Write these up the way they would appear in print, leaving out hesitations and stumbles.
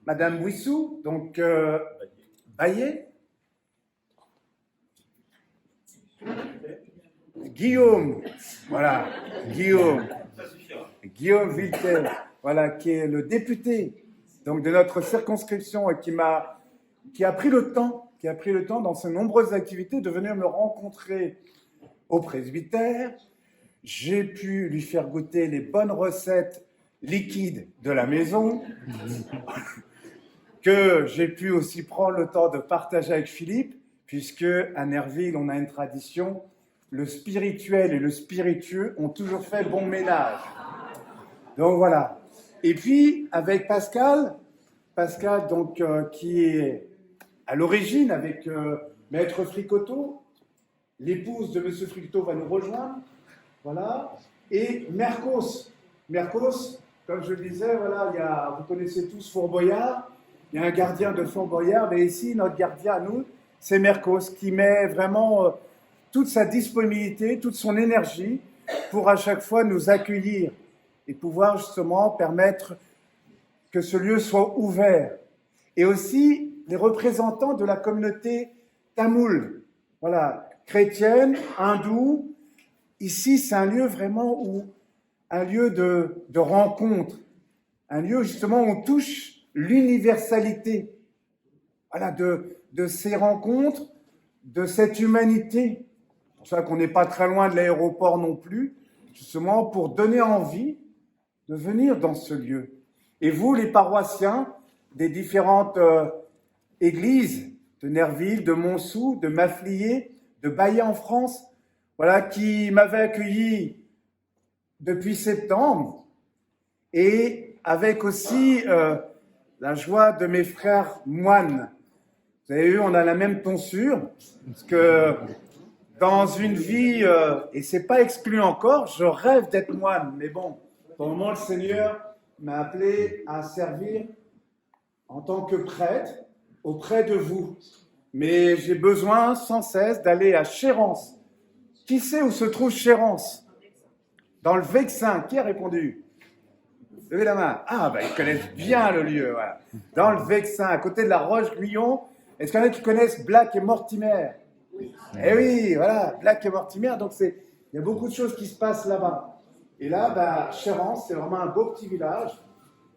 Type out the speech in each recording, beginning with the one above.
Madame Bouissou, donc Baillet, Guillaume, voilà, Guillaume Viltel, voilà, qui est le député donc, de notre circonscription et qui a pris le temps dans ses nombreuses activités de venir me rencontrer au presbytère. J'ai pu lui faire goûter les bonnes recettes liquides de la maison, que j'ai pu aussi prendre le temps de partager avec Philippe, puisque à Nerville, on a une tradition, le spirituel et le spiritueux ont toujours fait bon ménage. Donc voilà. Et puis, avec Pascal donc, qui est à l'origine avec Maître Fricoteau, l'épouse de Monsieur Fricoteau va nous rejoindre, voilà, et Mercos, comme je le disais, voilà, vous connaissez tous Fort Boyard, il y a un gardien de Fort Boyard, mais ici, notre gardien à nous, c'est Mercos, qui met vraiment toute sa disponibilité, toute son énergie pour à chaque fois nous accueillir et pouvoir justement permettre que ce lieu soit ouvert. Et aussi les représentants de la communauté tamoule, voilà, chrétienne, hindoue. Ici, c'est un lieu vraiment un lieu de rencontre, un lieu justement où on touche l'universalité, voilà, de ces rencontres, de cette humanité. C'est pour ça qu'on n'est pas très loin de l'aéroport non plus, justement pour donner envie de venir dans ce lieu. Et vous, les paroissiens des différentes églises de Nerville, de Montsou, de Maffliers, de Baillet en France, voilà, qui m'avaient accueilli depuis septembre, et avec aussi la joie de mes frères moines. Vous avez vu, on a la même tonsure, parce que dans une vie, et c'est pas exclu encore, je rêve d'être moine, mais bon, pour le moment, le Seigneur m'a appelé à servir en tant que prêtre auprès de vous. Mais j'ai besoin sans cesse d'aller à Chérence. Qui sait où se trouve Chérence? Dans le Vexin. Qui a répondu? Levez la main. Ah, ils connaissent bien le lieu. Voilà. Dans le Vexin, à côté de la Roche-Guyon. Est-ce qu'il y en a qui connaissent Black et Mortimer? Oui. Eh oui, voilà, Black et Mortimer. Donc, il y a beaucoup de choses qui se passent là-bas. Et là, Chérence, c'est vraiment un beau petit village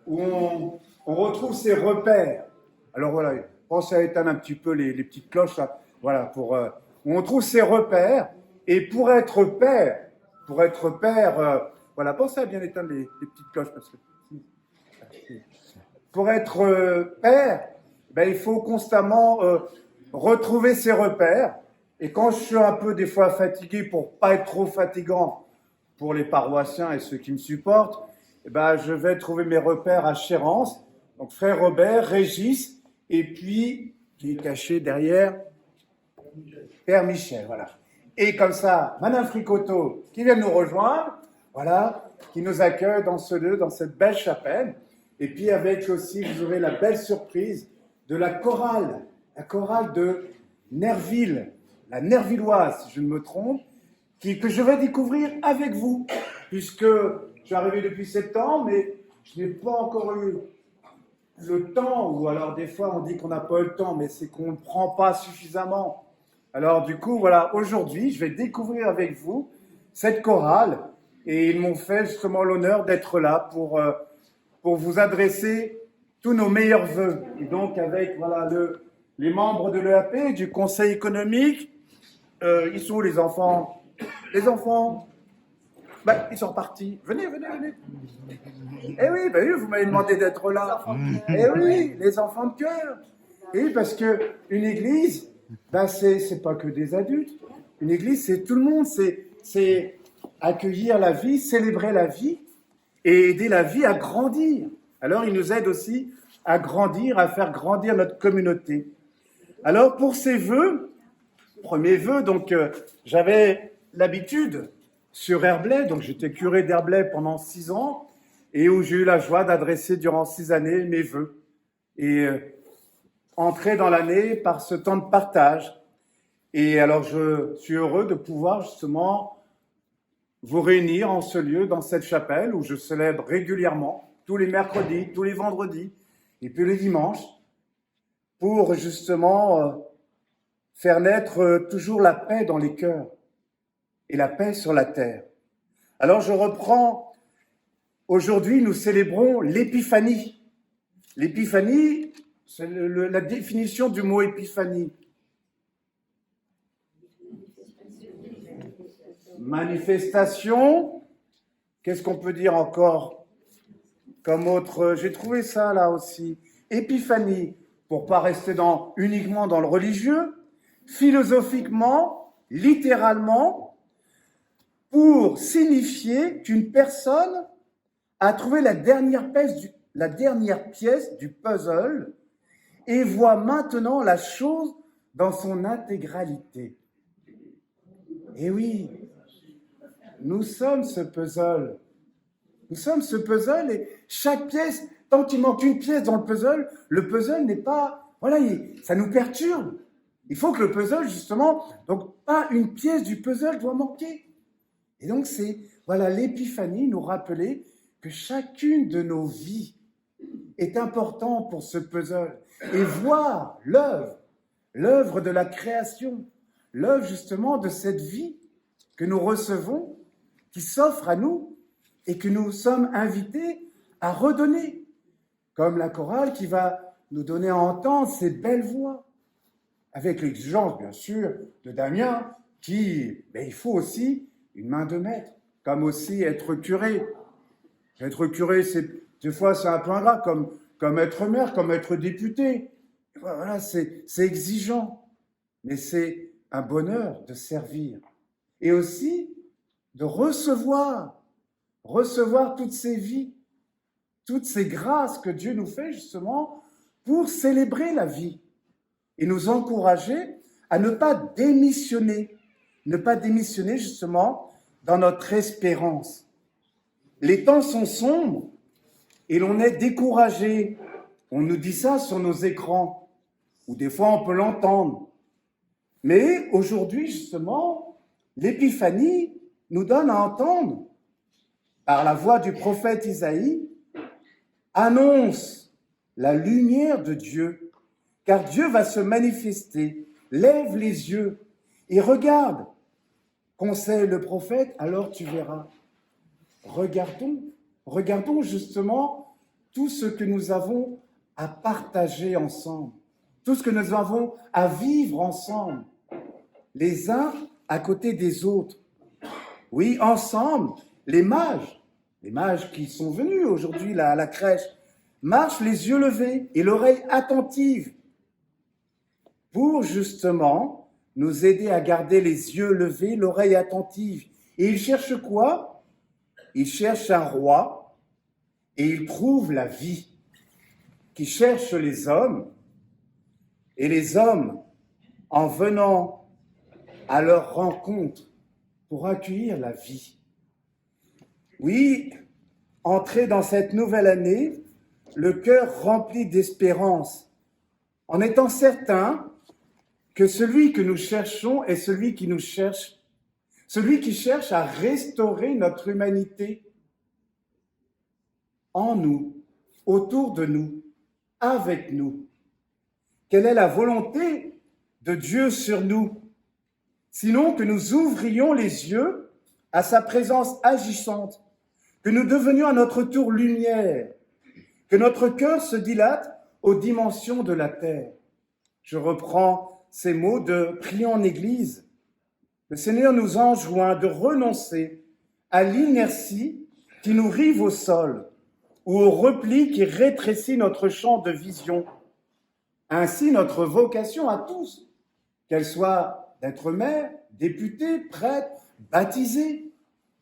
où on retrouve ses repères. Alors voilà, pensez à éteindre un petit peu les petites cloches, là. Voilà, où on trouve ses repères. Et pour être père, voilà, pensez à bien éteindre les petites cloches, parce que pour être père, il faut constamment retrouver ses repères. Et quand je suis un peu des fois fatigué, pour pas être trop fatigant pour les paroissiens et ceux qui me supportent, je vais trouver mes repères à Chérence. Donc frère Robert, Régis, et puis qui est caché derrière Père Michel, voilà. Et comme ça, Madame Fricoteau, qui vient nous rejoindre, voilà, qui nous accueille dans ce lieu, dans cette belle chapelle. Et puis avec aussi, vous aurez la belle surprise de la chorale de Nerville, la Nervilloise, si je ne me trompe, que je vais découvrir avec vous, puisque je suis arrivé depuis septembre, mais je n'ai pas encore eu le temps, ou alors des fois on dit qu'on n'a pas eu le temps, mais c'est qu'on ne prend pas suffisamment. Alors du coup, voilà, aujourd'hui, je vais découvrir avec vous cette chorale, et ils m'ont fait justement l'honneur d'être là pour vous adresser tous nos meilleurs vœux. Et donc avec voilà, les membres de l'EAP, du Conseil économique, ils sont où les enfants? Les enfants, ils sont repartis. Venez. Eh oui, vous m'avez demandé d'être là. Eh oui, les enfants de cœur. Et oui, parce que une église, c'est pas que des adultes. Une église, c'est tout le monde. C'est accueillir la vie, célébrer la vie et aider la vie à grandir. Alors, il nous aide aussi à grandir, à faire grandir notre communauté. Alors, pour ces vœux, premier vœu, donc j'avais l'habitude sur Herblay, donc j'étais curé d'Herblay pendant 6 ans, et où j'ai eu la joie d'adresser durant 6 années mes vœux. Et entrer dans l'année par ce temps de partage. Et alors je suis heureux de pouvoir justement vous réunir en ce lieu, dans cette chapelle, où je célèbre régulièrement, tous les mercredis, tous les vendredis. Et puis le dimanche, pour justement faire naître toujours la paix dans les cœurs et la paix sur la terre. Alors je reprends, aujourd'hui nous célébrons l'épiphanie. L'épiphanie, c'est la définition du mot épiphanie. Manifestation, qu'est-ce qu'on peut dire encore comme autre? J'ai trouvé ça là aussi. Épiphanie, pour pas rester uniquement dans le religieux, philosophiquement, littéralement, pour signifier qu'une personne a trouvé la dernière pièce du puzzle et voit maintenant la chose dans son intégralité. Et oui, nous sommes ce puzzle. Nous sommes ce puzzle et chaque pièce, tant qu'il manque une pièce dans le puzzle n'est pas... Voilà, ça nous perturbe. Il faut que le puzzle, justement, donc pas une pièce du puzzle doit manquer. Et donc voilà, l'épiphanie nous rappelait que chacune de nos vies est importante pour ce puzzle. Et voir l'œuvre de la création, l'œuvre justement de cette vie que nous recevons, qui s'offre à nous et que nous sommes invités à redonner, comme la chorale qui va nous donner à entendre ces belles voix, avec l'exigence, bien sûr, de Damien, il faut aussi une main de maître, comme aussi être curé. Être curé, des fois, c'est un peu ingrat, comme être maire, comme être député. Voilà, c'est exigeant, mais c'est un bonheur de servir. Et aussi de recevoir toutes ces vies, toutes ces grâces que Dieu nous fait justement pour célébrer la vie et nous encourager à ne pas démissionner justement dans notre espérance. Les temps sont sombres et l'on est découragé. On nous dit ça sur nos écrans, ou des fois on peut l'entendre. Mais aujourd'hui, justement, l'épiphanie nous donne à entendre, par la voix du prophète Isaïe, annonce la lumière de Dieu, car Dieu va se manifester. Lève les yeux et regarde, conseille le prophète, alors tu verras. Regardons justement tout ce que nous avons à partager ensemble, tout ce que nous avons à vivre ensemble, les uns à côté des autres. Oui, ensemble, les mages qui sont venus aujourd'hui à la crèche, marchent les yeux levés et l'oreille attentive pour justement nous aider à garder les yeux levés, l'oreille attentive. Et ils cherchent quoi? Ils cherchent un roi et ils trouvent la vie, qui cherche les hommes. Et les hommes, en venant à leur rencontre pour accueillir la vie. Oui, entrer dans cette nouvelle année, le cœur rempli d'espérance, en étant certain que celui que nous cherchons est celui qui nous cherche, celui qui cherche à restaurer notre humanité en nous, autour de nous, avec nous. Quelle est la volonté de Dieu sur nous? Sinon que nous ouvrions les yeux à sa présence agissante, que nous devenions à notre tour lumière, que notre cœur se dilate aux dimensions de la terre. Je reprends ces mots de Prions en Église. Le Seigneur nous enjoint de renoncer à l'inertie qui nous rive au sol ou au repli qui rétrécit notre champ de vision. Ainsi, notre vocation à tous, qu'elle soit d'être mère, député, prêtre, baptisé,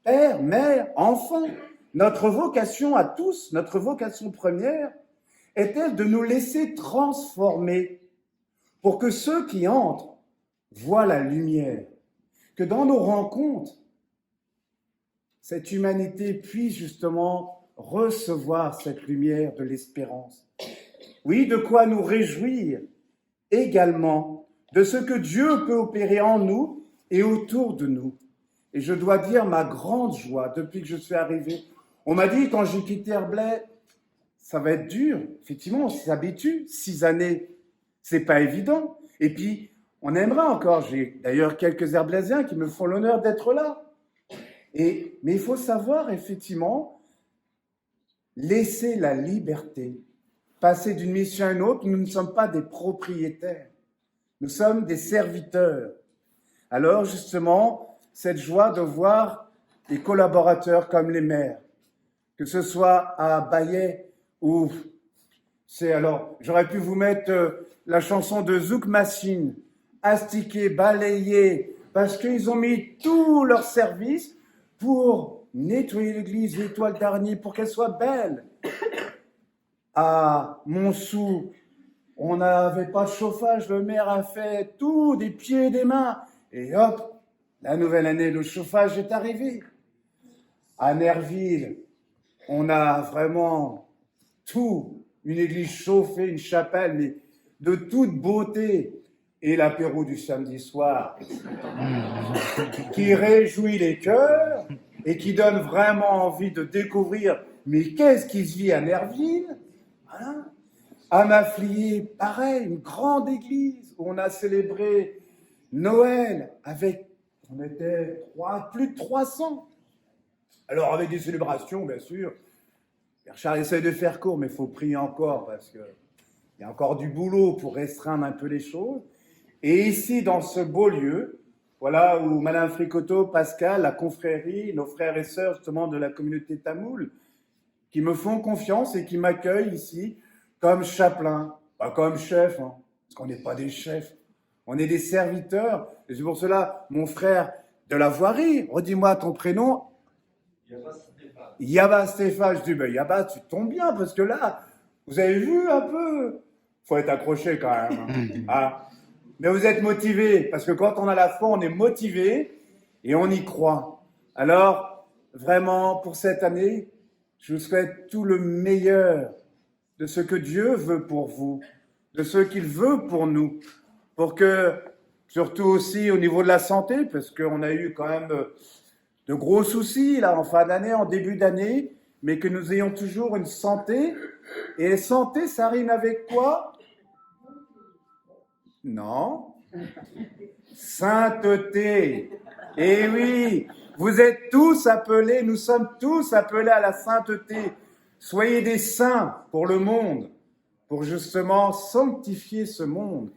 père, mère, enfant, notre vocation à tous, notre vocation première, est-elle de nous laisser transformer pour que ceux qui entrent voient la lumière, que dans nos rencontres, cette humanité puisse justement recevoir cette lumière de l'espérance. Oui, de quoi nous réjouir également de ce que Dieu peut opérer en nous et autour de nous. Et je dois dire ma grande joie depuis que je suis arrivé. On m'a dit quand j'ai quitté Herblay, ça va être dur. Effectivement, on s'habitue. 6 années, c'est pas évident. Et puis, on aimerait encore. J'ai d'ailleurs quelques Herblaisiens qui me font l'honneur d'être là. Mais il faut savoir, effectivement, laisser la liberté. Passer d'une mission à une autre, nous ne sommes pas des propriétaires. Nous sommes des serviteurs. Alors, justement, cette joie de voir des collaborateurs comme les maires, que ce soit à Baillet ou j'aurais pu vous mettre la chanson de Zouk Machine, astiquer, balayer, parce qu'ils ont mis tout leur service pour nettoyer l'église l'Étoile d'Arny, pour qu'elle soit belle. À Montsou, on n'avait pas de chauffage, le maire a fait tout, des pieds et des mains, et hop, la nouvelle année, le chauffage est arrivé. À Nerville, on a vraiment tout, une église chauffée, une chapelle, mais de toute beauté. Et l'apéro du samedi soir, qui réjouit les cœurs et qui donne vraiment envie de découvrir, mais qu'est-ce qui se vit à Nerville, voilà. À Maffliers, pareil, une grande église où on a célébré Noël on était plus de 300. Alors avec des célébrations, bien sûr. Charles essaie de faire court, mais il faut prier encore parce qu'il y a encore du boulot pour restreindre un peu les choses. Et ici, dans ce beau lieu, voilà où Madame Fricoteau, Pascal, la confrérie, nos frères et sœurs justement de la communauté tamoule, qui me font confiance et qui m'accueillent ici comme chapelain, pas comme chef, hein, parce qu'on n'est pas des chefs, on est des serviteurs. Et c'est pour cela, mon frère de la voirie, redis-moi ton prénom. Yaba Stéphane. Je dis, ben Yaba, tu tombes bien, parce que là, vous avez vu un peu, faut être accroché quand même. Hein. Ah. Mais vous êtes motivés, parce que quand on a la foi, on est motivé et on y croit. Alors, vraiment, pour cette année, je vous souhaite tout le meilleur de ce que Dieu veut pour vous, de ce qu'il veut pour nous, pour que, surtout aussi au niveau de la santé, parce qu'on a eu quand même de gros soucis là en fin d'année, en début d'année, mais que nous ayons toujours une santé. Et santé, ça rime avec quoi? Non. Sainteté. Eh oui, vous êtes tous appelés, nous sommes tous appelés à la sainteté. Soyez des saints pour le monde, pour justement sanctifier ce monde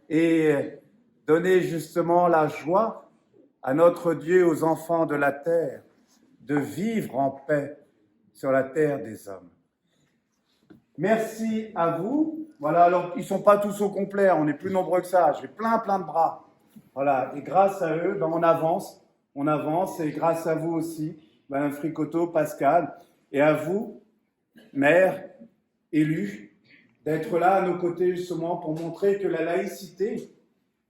et donner justement la joie à notre Dieu, aux enfants de la terre, de vivre en paix sur la terre des hommes. Merci à vous. Voilà, alors ils ne sont pas tous au complet, on est plus nombreux que ça. J'ai plein de bras. Voilà, et grâce à eux, ben on avance, et grâce à vous aussi, Madame Fricoteau, Pascal, et à vous, maire, élus, d'être là à nos côtés justement pour montrer que la laïcité,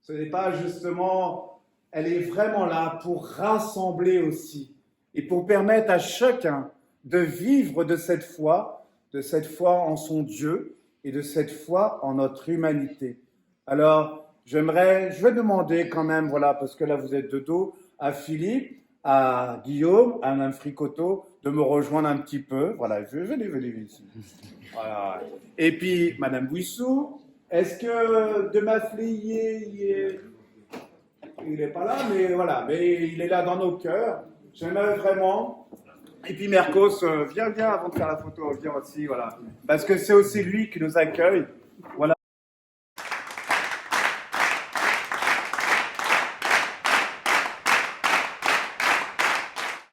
ce n'est pas justement, elle est vraiment là pour rassembler aussi, et pour permettre à chacun de vivre de cette foi en son Dieu, et de cette foi en notre humanité. Alors, je vais demander quand même, voilà, parce que là vous êtes de dos, à Philippe, à Guillaume, à Mme Fricoteau, de me rejoindre un petit peu. Voilà, venez ici. Voilà. Et puis, Mme Bouissou, est-ce que de Maffliers, il n'est pas là, mais voilà, mais il est là dans nos cœurs. J'aimerais vraiment. Et puis Mercos, viens avant de faire la photo, viens aussi, voilà. Parce que c'est aussi lui qui nous accueille. Voilà.